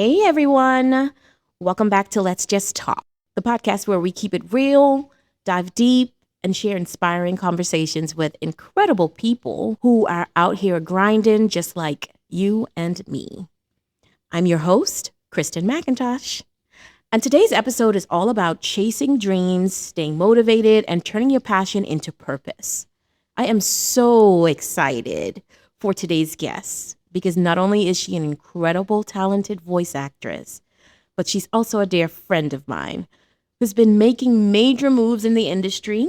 Hey everyone, welcome back to Let's Just Talk, the podcast where we keep it real, dive deep, and share inspiring conversations with incredible people who are out here grinding just like you and me. I'm your host, Kristin McIntosh, and today's episode is all about chasing dreams, staying motivated, and turning your passion into purpose. I am so excited for today's guest because not only is she an incredible, talented voice actress, but she's also a dear friend of mine who's been making major moves in the industry.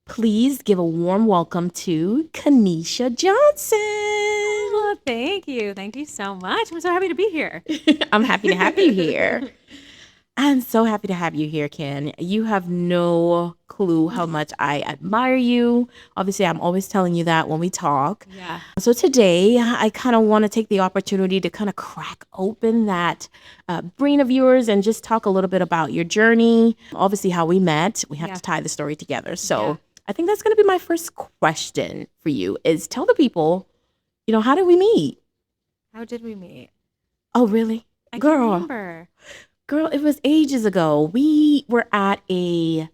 Please give a warm welcome to Kenisha Johnson. Oh, thank you. Thank you so much. I'm so happy to be here. I'm happy to have you here. I'm so happy to have you here, Ken. You have no clue how much I admire you. Obviously, I'm always telling you that when we talk. Yeah. So today, I kind of want to take the opportunity to kind of crack open that brain of yours and just talk a little bit about your journey. Obviously, how we met. We have to tie the story together. So I think that's going to be my first question for you is tell the people, how did we meet? How did we meet? Oh, really? I can't remember. Girl, it was ages ago. We were at a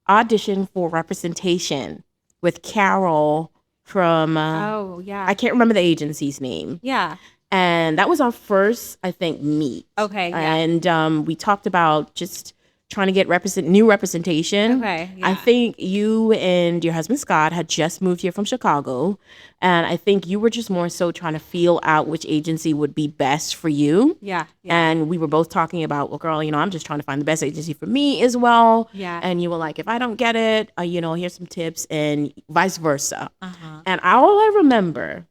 audition for representation with Carol from, I can't remember the agency's name. Yeah. And that was our first, I think, meet. Okay. Yeah. And we talked about just trying to get new representation. Okay. Yeah. I think you and your husband Scott had just moved here from Chicago, and I think you were just more so trying to feel out which agency would be best for you. Yeah. And we were both talking about, well, girl, I'm just trying to find the best agency for me as well. Yeah. And you were like, if I don't get it, here's some tips, and vice versa. Uh-huh. And all I remember,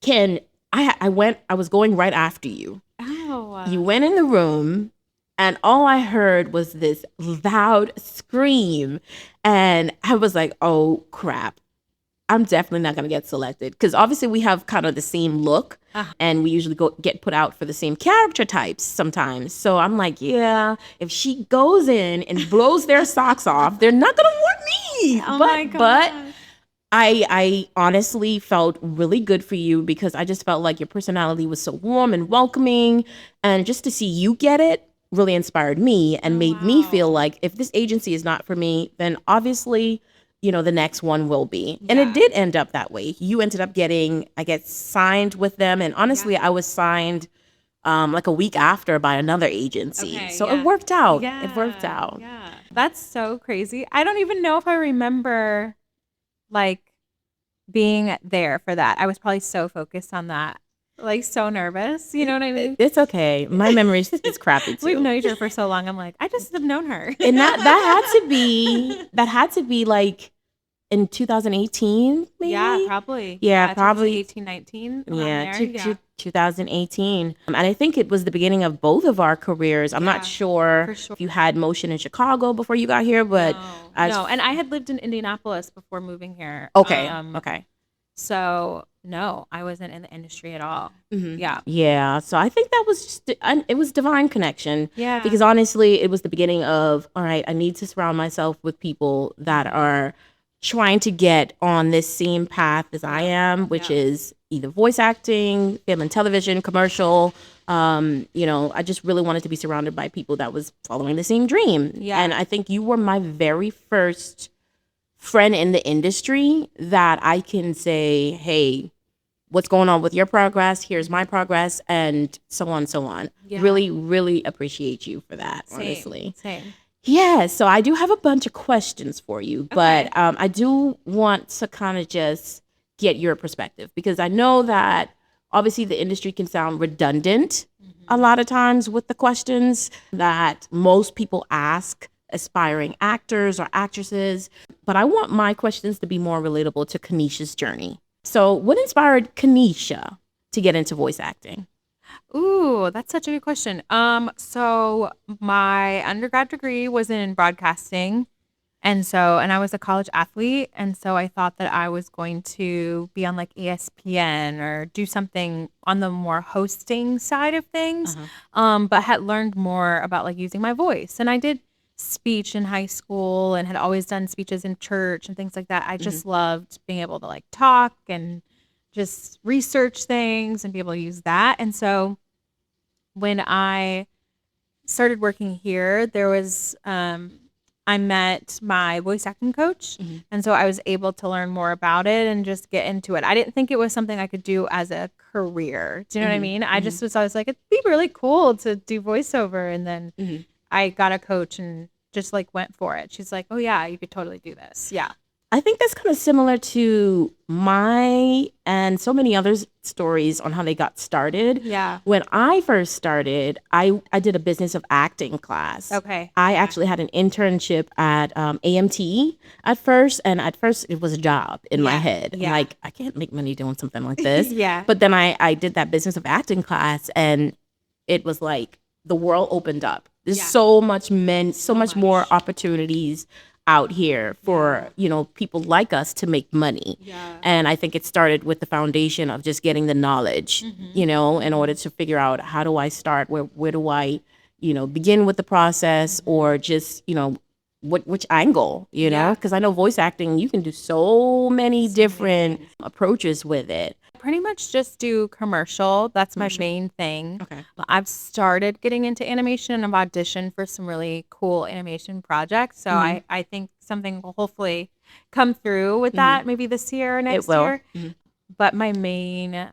Ken, I was going right after you. Oh. You went in the room. And all I heard was this loud scream. And I was like, oh, crap. I'm definitely not going to get selected. Because obviously we have kind of the same look. And we usually get put out for the same character types sometimes. So I'm like, yeah, if she goes in and blows their socks off, they're not going to want me. Oh my God. But I honestly felt really good for you because I just felt like your personality was so warm and welcoming. And just to see you get it really inspired me and made me feel like if this agency is not for me, then obviously, the next one will be. Yeah. And it did end up that way. You ended up getting, I guess, signed with them. And honestly, I was signed like a week after by another agency. Okay, so it worked out. Yeah, it worked out. Yeah. That's so crazy. I don't even know if I remember like being there for that. I was probably so focused on that. Like so nervous, you know what I mean? It's okay. My memory is crappy too. We've known each other for so long. I'm like, I just have known her. And that had to be like in 2018, maybe? Yeah, probably. Yeah, probably 18, 19. Yeah, 2018. And I think it was the beginning of both of our careers. I'm not sure if you had motion in Chicago before you got here, but no. And I had lived in Indianapolis before moving here. Okay. Okay. So no, I wasn't in the industry at all. Mm-hmm. Yeah. Yeah. So I think that was it was divine connection. Yeah. Because honestly, it was the beginning of, all right, I need to surround myself with people that are trying to get on this same path as I am, which is either voice acting, film and television, commercial. I just really wanted to be surrounded by people that was following the same dream. Yeah. And I think you were my very first friend in the industry that I can say, hey, what's going on with your progress? Here's my progress, and so on and so on. Yeah. Really, really appreciate you for that, honestly. Same. Yeah, so I do have a bunch of questions for you, but I do want to kind of just get your perspective because I know that obviously the industry can sound redundant a lot of times with the questions that most people ask aspiring actors or actresses, but I want my questions to be more relatable to Kenisha's journey. So what inspired Kenisha to get into voice acting? Ooh, that's such a good question. So my undergrad degree was in broadcasting, and I was a college athlete, and so I thought that I was going to be on like ESPN or do something on the more hosting side of things. But had learned more about like using my voice, and I did speech in high school and had always done speeches in church and things like that. I just loved being able to like talk and just research things and be able to use that. And so when I started working here, there was I met my voice acting coach, and so I was able to learn more about it and just get into it. I didn't think it was something I could do as a career. Do you know what I mean? I was like, it'd be really cool to do voiceover, and then I got a coach and just like went for it. She's like, oh yeah, you could totally do this. Yeah. I think that's kind of similar to my and so many others' stories on how they got started. Yeah. When I first started, I did a business of acting class. Okay. I actually had an internship at AMT at first, and at first it was a job in my head. Yeah. Like, I can't make money doing something like this. Yeah. But then I did that business of acting class, and it was like the world opened up. There's so much more opportunities out here for people like us to make money. And I think it started with the foundation of just getting the knowledge, in order to figure out, how do I start, where do I begin with the process, or just which angle, because I know voice acting, you can do so many different approaches with it. Pretty much just do commercial. That's my main thing. Okay. But I've started getting into animation, and I've auditioned for some really cool animation projects. So I think something will hopefully come through with that maybe this year or next year. But my main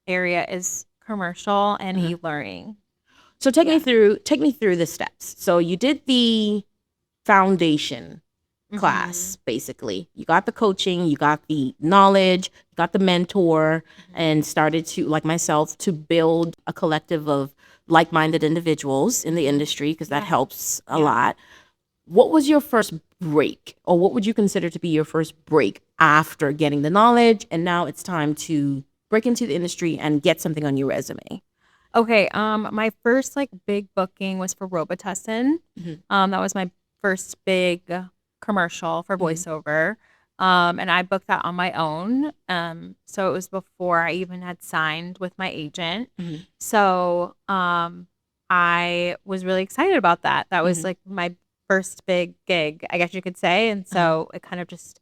area is commercial and e-learning. So take me through the steps. So you did the foundation class, basically. You got the coaching, you got the knowledge, you got the mentor, and started to, like myself, to build a collective of like-minded individuals in the industry, because that helps a lot. What was your first break, or what would you consider to be your first break after getting the knowledge and now it's time to break into the industry and get something on your resume? Okay, my first big booking was for Robitussin. That was my first big commercial for voiceover. And I booked that on my own. So it was before I even had signed with my agent. So I was really excited about that. That was my first big gig, I guess you could say. And so it kind of just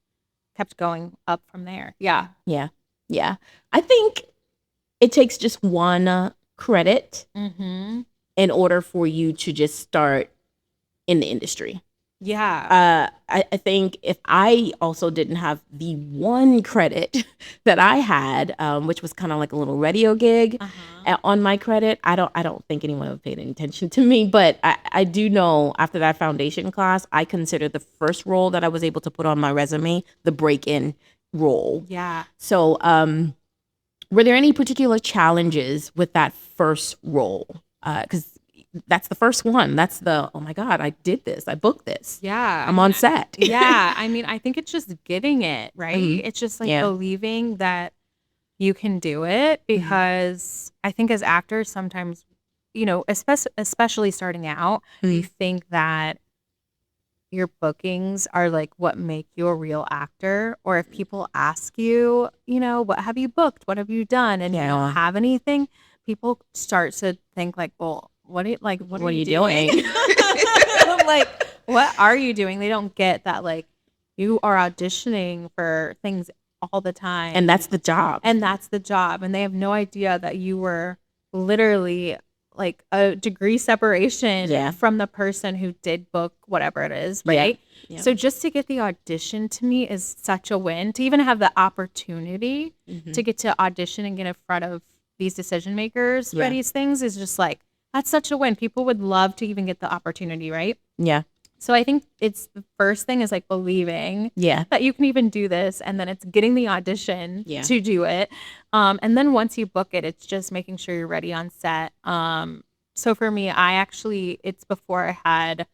kept going up from there. Yeah. Yeah. I think it takes just one credit in order for you to just start in the industry. Yeah. I think if I also didn't have the one credit that I had, which was kind of like a little radio gig on my credit, I don't think anyone would pay any attention to me. But I do know, after that foundation class, I consider the first role that I was able to put on my resume the break-in role. Yeah. So were there any particular challenges with that first role? Because that's the first one. That's the, oh my God, I did this. I booked this. Yeah. I'm on set. Yeah. I mean, I think it's just getting it, right? It's just believing that you can do it, because I think as actors, sometimes, especially starting out, you think that your bookings are what make you a real actor. Or if people ask you, what have you booked? What have you done? And you don't have anything, people start to think well, what are you doing? What are you doing? They don't get that you are auditioning for things all the time. And that's the job. And they have no idea that you were literally a degree separation from the person who did book whatever it is, right? Yeah. So just to get the audition, to me, is such a win. To even have the opportunity to get to audition and get in front of these decision makers for these things is just that's such a win. People would love to even get the opportunity, right? Yeah. So I think it's the first thing is believing that you can even do this, and then it's getting the audition to do it. And then once you book it, it's just making sure you're ready on set. So for me, it's before I had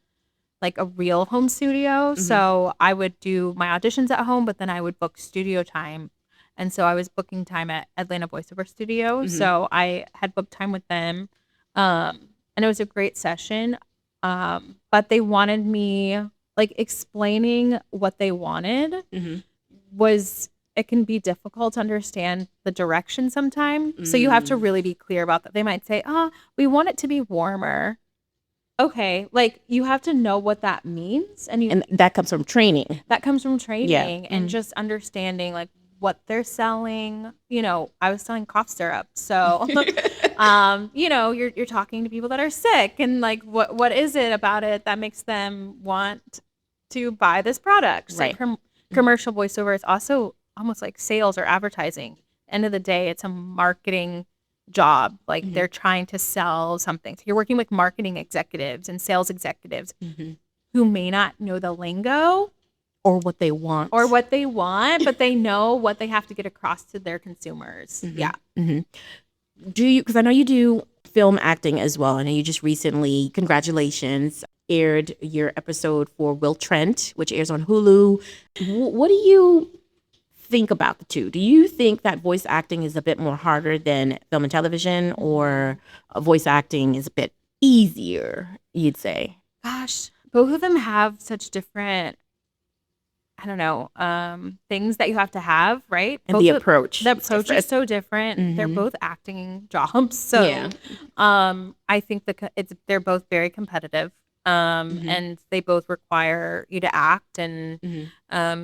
a real home studio. So I would do my auditions at home, but then I would book studio time. And so I was booking time at Atlanta Voiceover Studio. So I had booked time with them. And it was a great session. But they wanted me explaining what they wanted it can be difficult to understand the direction sometimes. So you have to really be clear about that. They might say, we want it to be warmer. Okay. You have to know what that means. And that comes from training. And just understanding what they're selling. I was selling cough syrup. So You're talking to people that are sick, and like, what is it about it that makes them want to buy this product? So Right. commercial voiceover is also almost like sales or advertising. End of the day, it's a marketing job. Like they're trying to sell something. So you're working with marketing executives and sales executives who may not know the lingo Or what they want. but they know what they have to get across to their consumers. Yeah. Do you, because I know you do film acting as well. I know you just recently, congratulations, aired your episode for Will Trent, which airs on Hulu. What do you think about the two? Do you think that voice acting is a bit more harder than film and television, or voice acting is a bit easier, you'd say? Gosh, both of them have such different, I don't know, things that you have to have, right? And the approach. The approach is so different. They're both acting jobs. So Yeah. I think they're both very competitive. And they both require you to act and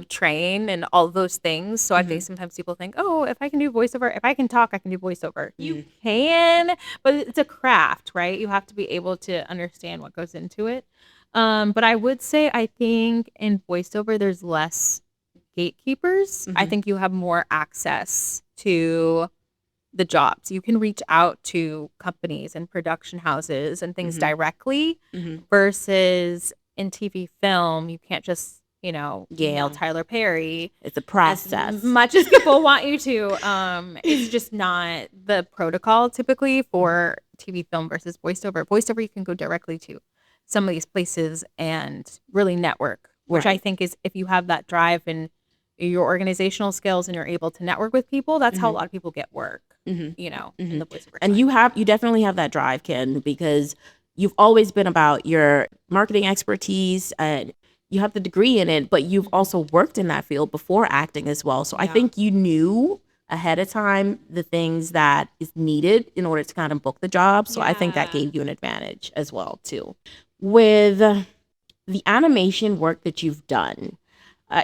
train and all those things. So I think sometimes people think, oh, if I can do voiceover, if I can talk, I can do voiceover. You can, but it's a craft, right? You have to be able to understand what goes into it. But I would say I think in voiceover there's less gatekeepers. I think you have more access to the jobs. You can reach out to companies and production houses and things directly versus in TV film, you can't just, email Tyler Perry. It's a process. As much as people want you to. It's just not the protocol typically for TV film versus voiceover. Voiceover, you can go directly to some of these places and really network, which I think is, if you have that drive and your organizational skills and you're able to network with people, that's how a lot of people get work, in the voiceover. And you definitely have that drive, Ken, because you've always been about your marketing expertise, and you have the degree in it, but you've also worked in that field before acting as well. So I think you knew ahead of time the things that is needed in order to kind of book the job. So I think that gave you an advantage as well too. With the animation work that you've done,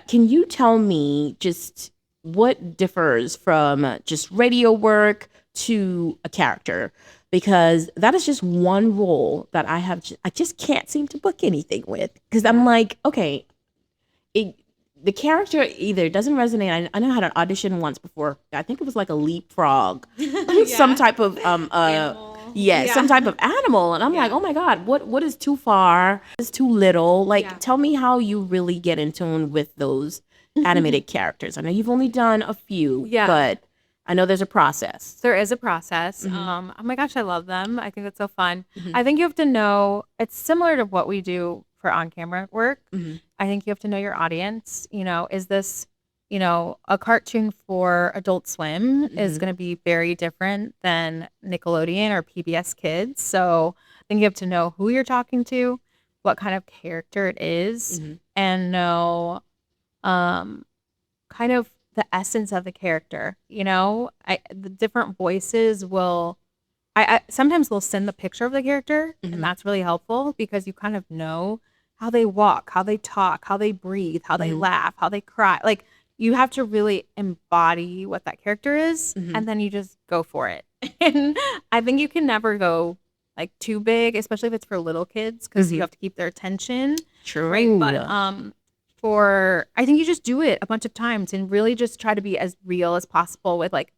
can you tell me just what differs from just radio work to a character? Because that is just one role that I just can't seem to book anything with. Because I'm like, okay, the character either doesn't resonate. I know I had an audition once before. I think it was like a leapfrog, some type of some type of animal. And I'm like, oh my God, what is too far? Is too little? Like, tell me how you really get in tune with those animated characters. I know you've only done a few, but I know there's a process. There is a process. Oh my gosh, I love them. I think it's so fun. I think you have to know, it's similar to what we do for on-camera work. I think you have to know your audience. Is this, a cartoon for Adult Swim is going to be very different than Nickelodeon or PBS Kids. So I think you have to know who you're talking to, what kind of character it is, and know kind of the essence of the character. The different voices will, I sometimes will send the picture of the character, and that's really helpful because you kind of know how they walk, how they talk, how they breathe, how they laugh, how they cry. Like, you have to really embody what that character is, and then you just go for it. And I think you can never go like too big, especially if it's for little kids, because you have to keep their attention. True. Right. But I think you just do it a bunch of times and really just try to be as real as possible with like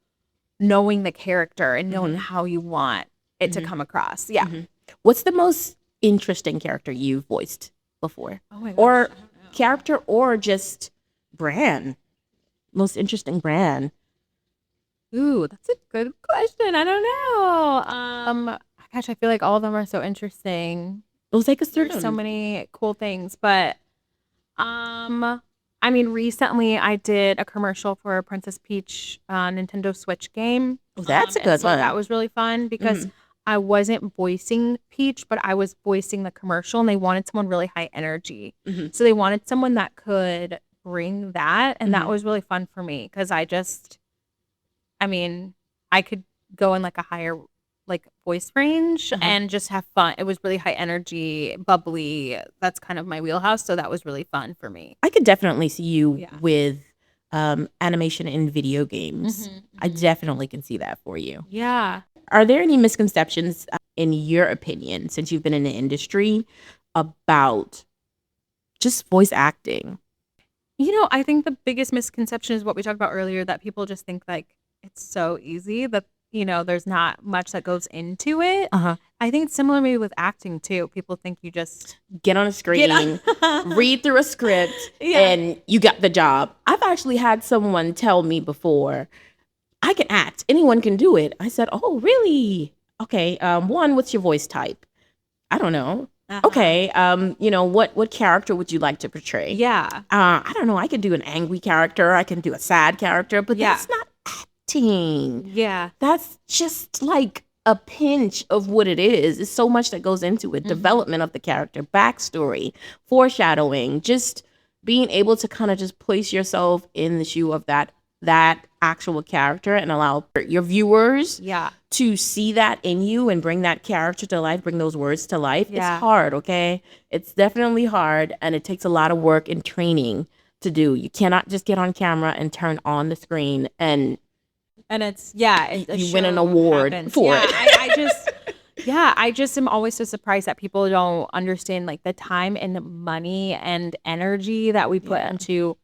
knowing the character and knowing how you want it to come across. Yeah. What's the most interesting character you've voiced before? Oh my gosh, or character, or just brand? Most interesting brand? Ooh, that's a good question. I don't know. Gosh, I feel like all of them are so interesting. Those take us through There's so many cool things, but I mean, recently I did a commercial for Princess Peach Nintendo Switch game. Oh, that's a good so one. That was really fun because I wasn't voicing Peach, but I was voicing the commercial, and they wanted someone really high energy. So they wanted someone that could bring that, and that was really fun for me because I could go in like a higher like voice range and just have fun. It was really high energy, bubbly. That's kind of my wheelhouse, so that was really fun for me. I could definitely see you with animation in video games. I definitely can see that for you. Yeah. Are there any misconceptions, in your opinion, since you've been in the industry, about just voice acting? I think the biggest misconception is what we talked about earlier, that people just think like it's so easy, that, there's not much that goes into it. Uh-huh. I think it's similar maybe with acting too. People think you just Get on a screen, read through a script, and you got the job. I've actually had someone tell me before, I can act. Anyone can do it. I said, oh, really? Okay. One, what's your voice type? I don't know. Okay. What character would you like to portray? Yeah. I don't know. I can do an angry character. I can do a sad character, but that's not acting. Yeah. That's just like a pinch of what it is. It's so much that goes into it. Development of the character, backstory, foreshadowing, just being able to kind of just place yourself in the shoe of that actual character and allow your viewers to see that in you and bring that character to life, bring those words to life. It's hard, okay? It's definitely hard, and it takes a lot of work and training to do. You cannot just get on camera and turn on the screen and it's you win an award for it. I just am always so surprised that people don't understand like the time and money and energy that we put into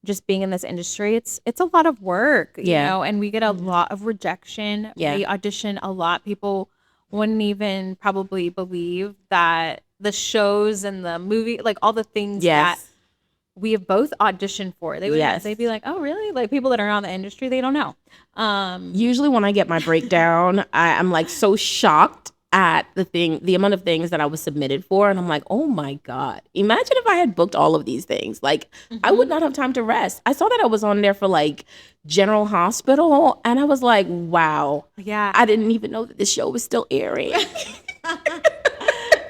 just being in this industry. It's a lot of work, and we get a lot of rejection. We audition a lot. People wouldn't even probably believe that the shows and the movie, like all the things that we have both auditioned for. They'd be like, oh, really? Like people that are not in the industry, they don't know. Usually when I get my breakdown, I'm like so shocked at the amount of things that I was submitted for. And I'm like, oh my God, imagine if I had booked all of these things. Like I would not have time to rest. I saw that I was on there for like General Hospital. And I was like, wow. Yeah. I didn't even know that this show was still airing.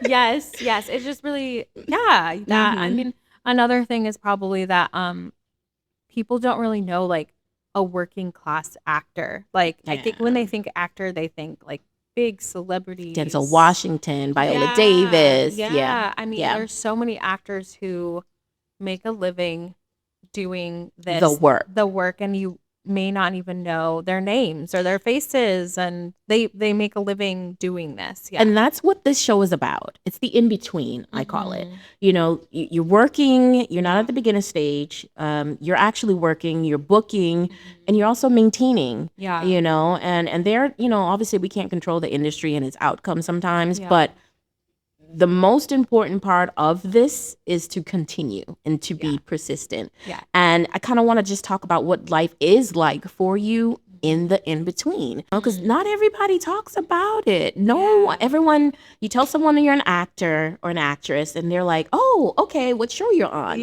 Yes. It's just really, I mean, another thing is probably that people don't really know like a working class actor. Like I think when they think actor, they think like big celebrities. Denzel Washington, Viola Davis. Yeah. I mean, there's so many actors who make a living doing this. The work, and you may not even know their names or their faces, and they make a living doing this. Yeah. And that's what this show is about. It's the in-between, I call it. You're working, you're not at the beginner stage. You're actually working, you're booking, and you're also maintaining. And there, obviously we can't control the industry and its outcome sometimes, but the most important part of this is to continue and to be persistent. And I kind of want to just talk about what life is like for you in the in-between, because not everybody talks about it. Everyone, you tell someone you're an actor or an actress and they're like, oh, okay, what show you're on?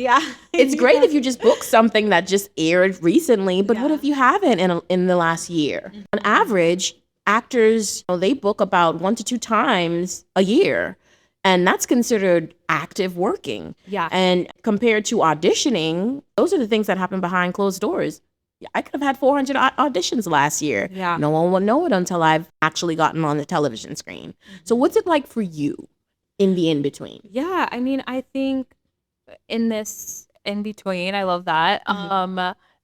It's great if you just book something that just aired recently, but what if you haven't in the last year? On average, actors, they book about 1 to 2 times a year. And that's considered active working. And compared to auditioning, those are the things that happen behind closed doors. I could have had 400 auditions last year. No one will know it until I've actually gotten on the television screen. So what's it like for you in the in-between? I mean, I think in this in-between, I love that.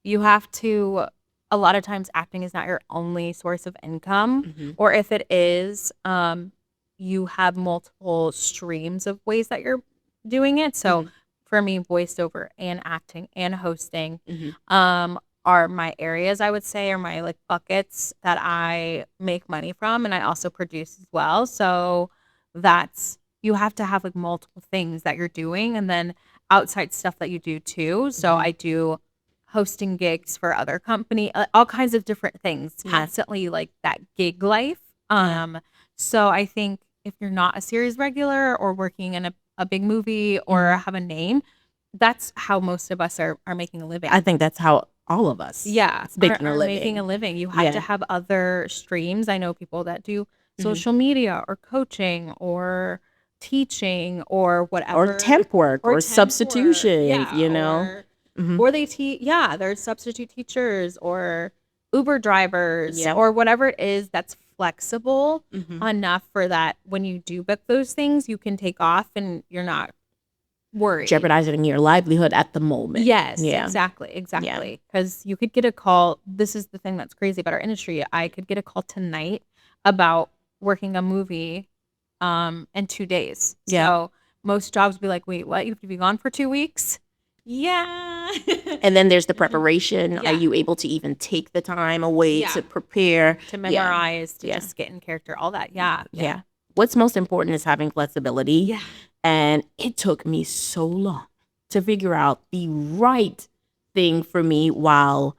You have to, a lot of times acting is not your only source of income. Or if it is, you have multiple streams of ways that you're doing it. So for me, voiceover and acting and hosting are my areas, I would say, are my like buckets that I make money from, and I also produce as well. So you have to have like multiple things that you're doing, and then outside stuff that you do too. So I do hosting gigs for other company, all kinds of different things, constantly like that gig life. So I think if you're not a series regular or working in a big movie or have a name, that's how most of us are making a living. I think that's how all of us making a living. You have to have other streams. I know people that do social media or coaching or teaching or whatever. Or temp work or substitution, Or they teach, there's substitute teachers or Uber drivers or whatever it is that's flexible enough for that when you do book those things, you can take off and you're not worried. Jeopardizing your livelihood at the moment. Yes, exactly. Because you could get a call. This is the thing that's crazy about our industry. I could get a call tonight about working a movie in 2 days. Yeah. So most jobs be like, wait, what? You have to be gone for 2 weeks? Yeah. And then there's the preparation. Yeah. Are you able to even take the time away Yeah. to prepare? To memorize, to Yeah. just get in character, all that. Yeah. Yeah. What's most important is having flexibility. Yeah. And it took me so long to figure out the right thing for me while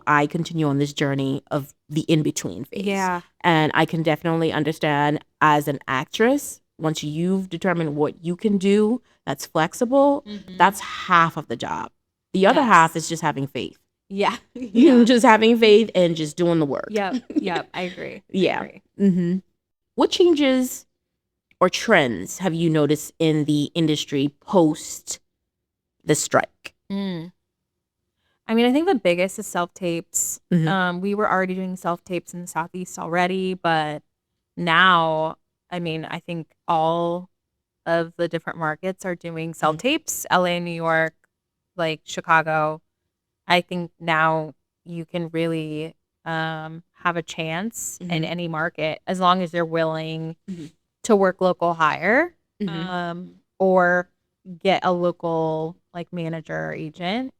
I continue on this journey of the in-between phase. Yeah. And I can definitely understand as an actress, once you've determined what you can do that's flexible, that's half of the job. The other half is just having faith. Yeah. Just having faith and just doing the work. Yep. I agree. Yeah. What changes or trends have you noticed in the industry post the strike? I mean, I think the biggest is self-tapes. We were already doing self-tapes in the Southeast already, but now, I mean, I think all of the different markets are doing self-tapes. LA, New York, like Chicago. I think now you can really have a chance in any market as long as you're willing to work local hire or get a local like manager or agent.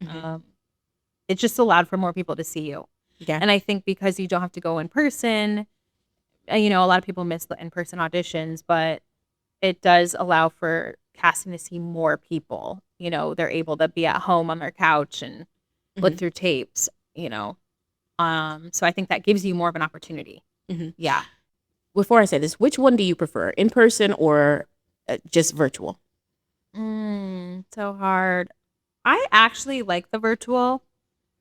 It's just allowed for more people to see you. Yeah. And I think because you don't have to go in person, you know, a lot of people miss the in-person auditions, but it does allow for casting to see more people. You know, they're able to be at home on their couch and look through tapes, you know. So I think that gives you more of an opportunity. Yeah. Before I say this, which one do you prefer, in person or just virtual? So hard. I actually like the virtual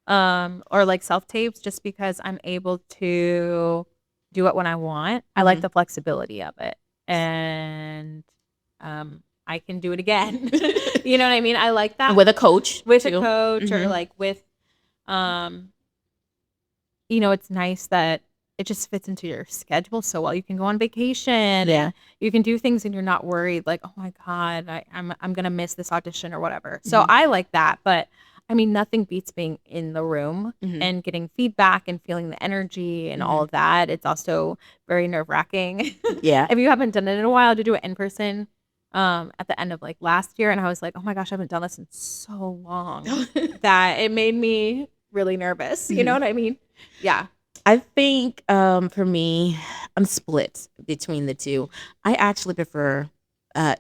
or like self-tapes just because I'm able to do it when I want. I like the flexibility of it. And I can do it again. You know what I mean? I like that. With a coach. With too. a coach or like with you know, it's nice that it just fits into your schedule so well. You can go on vacation. Yeah. You can do things and you're not worried like, oh my God, I'm gonna miss this audition or whatever. So I like that. But I mean, nothing beats being in the room and getting feedback and feeling the energy and all of that. It's also very nerve-wracking. Yeah. If you haven't done it in a while, to do it in person at the end of like last year. And I was like, oh my gosh, I haven't done this in so long that it made me really nervous. You know what I mean? Yeah. I think for me, I'm split between the two. I actually prefer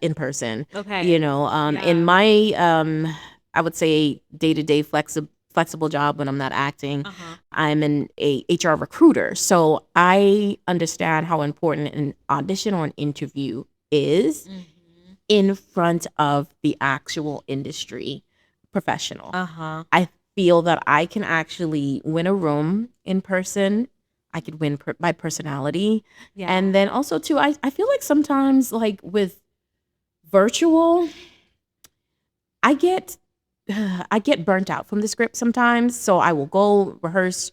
in person. Okay. You know, in my I would say day-to-day flexible job when I'm not acting, I'm an HR recruiter. So I understand how important an audition or an interview is in front of the actual industry professional. I feel that I can actually win a room in person. I could win by personality. Yeah. And then also too, I feel like sometimes like with virtual, I get burnt out from the script sometimes. So I will go rehearse.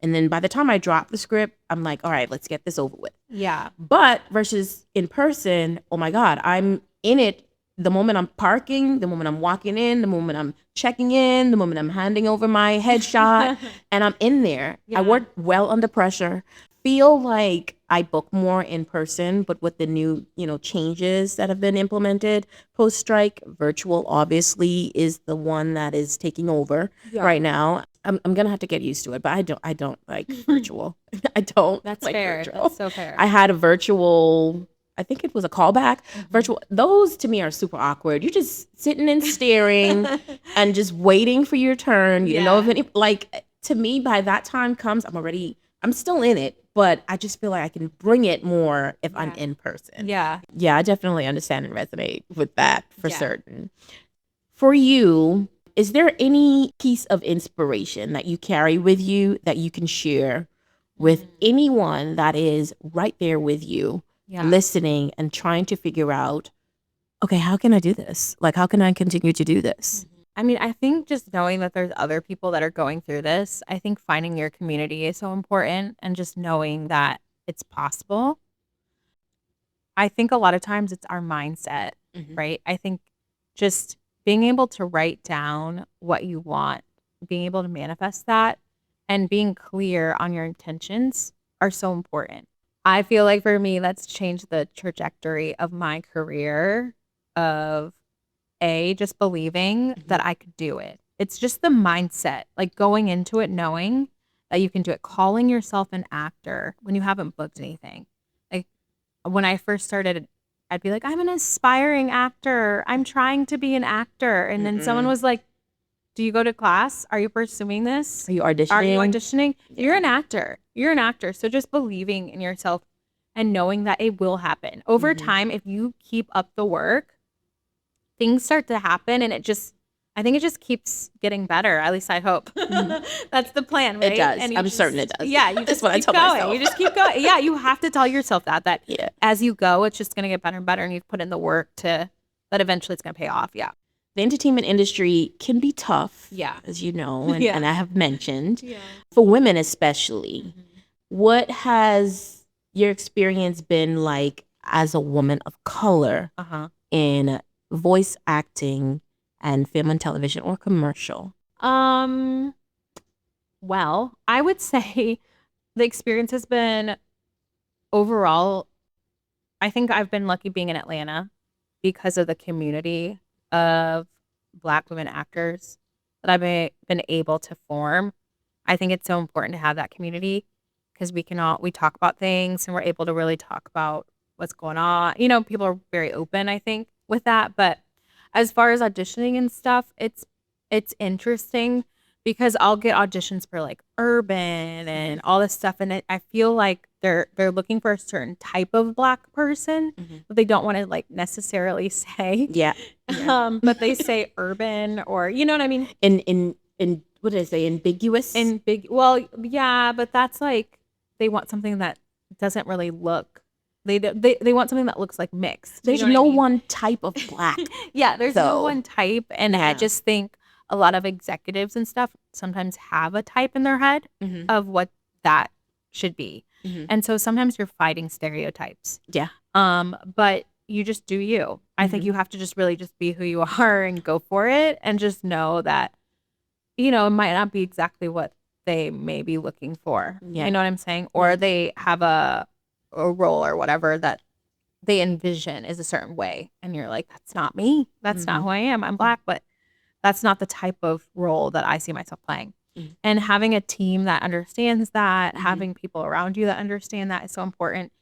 And then by the time I drop the script, I'm like, all right, let's get this over with. Yeah. But versus in person, oh my God, I'm in it the moment I'm parking, the moment I'm walking in, the moment I'm checking in, the moment I'm handing over my headshot, and I'm in there. Yeah. I work well under pressure. Feel like I book more in person, but with the new, you know, changes that have been implemented post-strike, virtual obviously is the one that is taking over right now. I'm gonna have to get used to it, but I don't like virtual. I don't. That's like fair. Virtual. That's so fair. I had a virtual. I think it was a callback. Virtual. Those to me are super awkward. You're just sitting and staring and just waiting for your turn. You know, if any like to me by that time comes, I'm still in it, but I just feel like I can bring it more if I'm in person. Yeah. Yeah, I definitely understand and resonate with that for certain. For you, is there any piece of inspiration that you carry with you that you can share with anyone that is right there with you, listening and trying to figure out, okay, how can I do this? Like, how can I continue to do this? I mean, I think just knowing that there's other people that are going through this, I think finding your community is so important and just knowing that it's possible. I think a lot of times it's our mindset, right? I think just being able to write down what you want, being able to manifest that, and being clear on your intentions are so important. I feel like for me, that's changed the trajectory of my career of just believing that I could do it. It's just the mindset, like going into it knowing that you can do it, calling yourself an actor when you haven't booked anything. Like when I first started, I'd be like, I'm an aspiring actor. I'm trying to be an actor. And then someone was like, do you go to class? Are you pursuing this? Are you auditioning? Are you auditioning? Yeah. You're an actor. You're an actor. So just believing in yourself and knowing that it will happen. Over time, if you keep up the work, things start to happen and I think it just keeps getting better. At least I hope. That's the plan, right? It does. And I'm certain it does. Yeah, you just keep going. Myself. You just keep going. Yeah, you have to tell yourself that as you go, it's just going to get better and better. And you've put in the work that eventually it's going to pay off. Yeah. The entertainment industry can be tough, as you know, and I have mentioned, for women especially. What has your experience been like as a woman of color in voice acting and film and television or commercial? Well, I would say the experience has been overall, I think I've been lucky being in Atlanta because of the community of Black women actors that I've been able to form. I think it's so important to have that community because we talk about things and we're able to really talk about what's going on. You know, people are very open, I think, with that. But as far as auditioning and stuff, it's interesting because I'll get auditions for like urban and all this stuff, and I feel like they're looking for a certain type of Black person, but they don't want to like necessarily say but they say urban, or you know what I mean. In what did I say? Ambiguous. Well, yeah, but that's like they want something that doesn't really look. They want something that looks like mixed. There's no one type of Black. There's no one type, and I just think a lot of executives and stuff sometimes have a type in their head of what that should be. And so sometimes you're fighting stereotypes. Yeah. But you just do you. I think you have to just really just be who you are and go for it and just know that, you know, it might not be exactly what they may be looking for. Yeah. You know what I'm saying? Or they have a role or whatever that they envision is a certain way. And you're like, that's not me. That's not who I am. I'm Black, but that's not the type of role that I see myself playing. And having a team that understands that, having people around you that understand that is so important.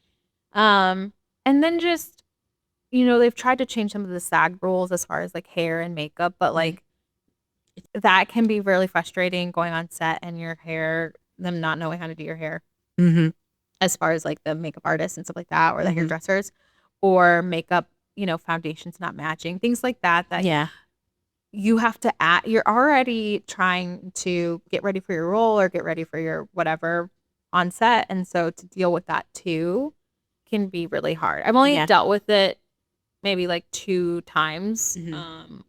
And then just, you know, they've tried to change some of the SAG rules as far as like hair and makeup, but like that can be really frustrating going on set and your hair, them not knowing how to do your hair. As far as like the makeup artists and stuff like that, or the hairdressers, or makeup, you know, foundations not matching, things like that. You have to you're already trying to get ready for your role or get ready for your whatever on set. And so to deal with that too can be really hard. I've only dealt with it maybe like 2 times.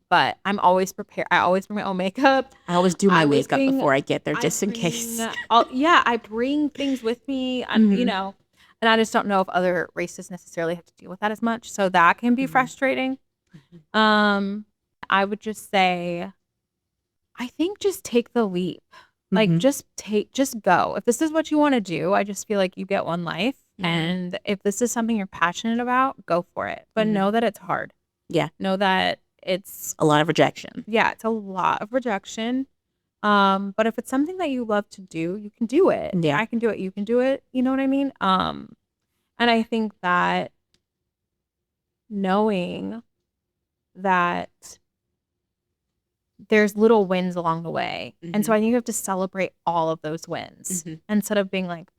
But I'm always prepared. I always bring my own makeup. I always do my makeup before I get there just in case. I bring things with me, you know, and I just don't know if other races necessarily have to deal with that as much. So that can be frustrating. I would just say, I think just take the leap. Like just go. If this is what you want to do, I just feel like you get one life. And if this is something you're passionate about, go for it. But know that it's hard. Yeah. Know that it's a lot of rejection. Yeah, it's a lot of rejection. But if it's something that you love to do, you can do it. Yeah. I can do it. You can do it. You know what I mean? And I think that knowing that there's little wins along the way. And so I think you have to celebrate all of those wins instead of being like,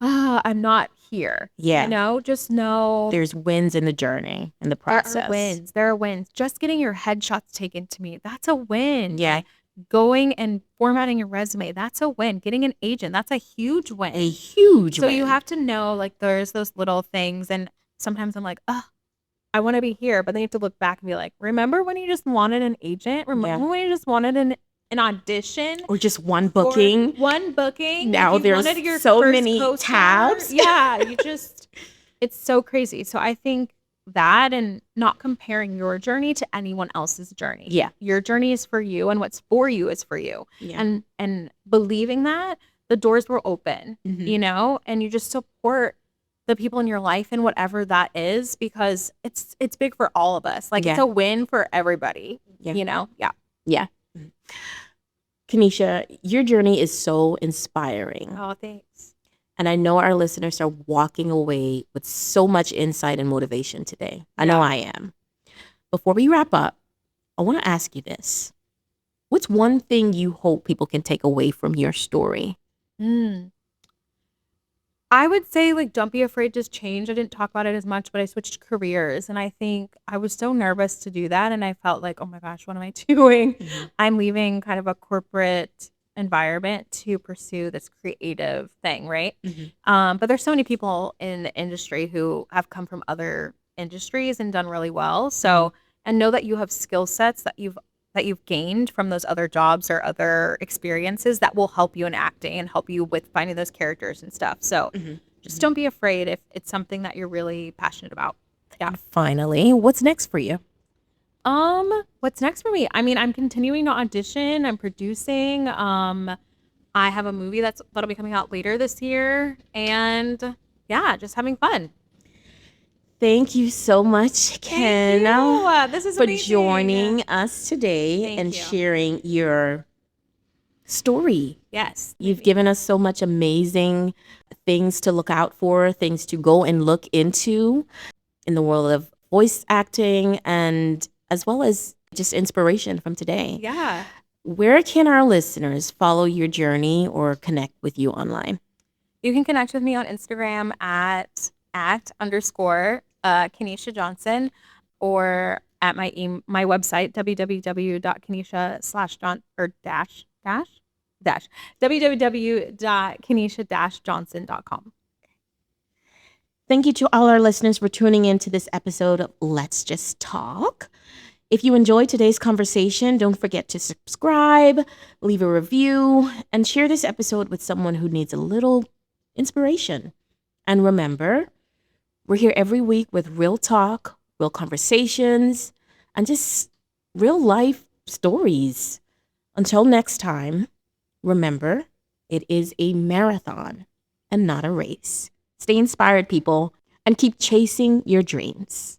I'm not here. Yeah. You know, just know there's wins in the journey, in the process. There are wins. Just getting your headshots taken to me, that's a win. Yeah. Going and formatting your resume, that's a win. Getting an agent, that's a huge win. So you have to know, like, there's those little things. And sometimes I'm like, I want to be here. But then you have to look back and be like, remember when you just wanted an agent? Remember when you just wanted an audition? Or just one booking? Now there's so many tabs. Yeah, it's so crazy. So I think that, and not comparing your journey to anyone else's journey. Yeah. Your journey is for you, and what's for you is for you. Yeah. And believing that, the doors will open, you know, and you just support the people in your life and whatever that is, because it's big for all of us. Like, it's Yeah. a win for everybody, Yeah. you know? Yeah. Yeah. Kenisha, your journey is so inspiring. Oh, thanks. And I know our listeners are walking away with so much insight and motivation today. I know Yeah. I am. Before we wrap up, I want to ask you this. What's one thing you hope people can take away from your story? I would say, like, don't be afraid to change. I didn't talk about it as much, but I switched careers, and I think I was so nervous to do that, and I felt like, oh my gosh, what am I doing? I'm leaving kind of a corporate environment to pursue this creative thing, right? But there's so many people in the industry who have come from other industries and done really well. So, and know that you have skill sets that you've gained from those other jobs or other experiences that will help you in acting and help you with finding those characters and stuff. So just don't be afraid if it's something that you're really passionate about. Yeah. Finally, what's next for you? What's next for me? I mean, I'm continuing to audition. I'm producing. I have a movie that'll be coming out later this year, and yeah, just having fun. Thank you so much, Ken, This is for amazing. joining us today Thank and you. sharing your story. Yes. You've given us so much amazing things to look out for, things to go and look into in the world of voice acting, and as well as just inspiration from today. Yeah. Where can our listeners follow your journey or connect with you online? You can connect with me on Instagram at Kenisha Johnson, or at my website, www.kenisha/john or dash www.kenisha-johnson.com. Thank you to all our listeners for tuning in to this episode of Let's Just Talk. If you enjoyed today's conversation, don't forget to subscribe, leave a review, and share this episode with someone who needs a little inspiration. And remember, we're here every week with real talk, real conversations, and just real life stories. Until next time, remember, it is a marathon and not a race. Stay inspired, people, and keep chasing your dreams.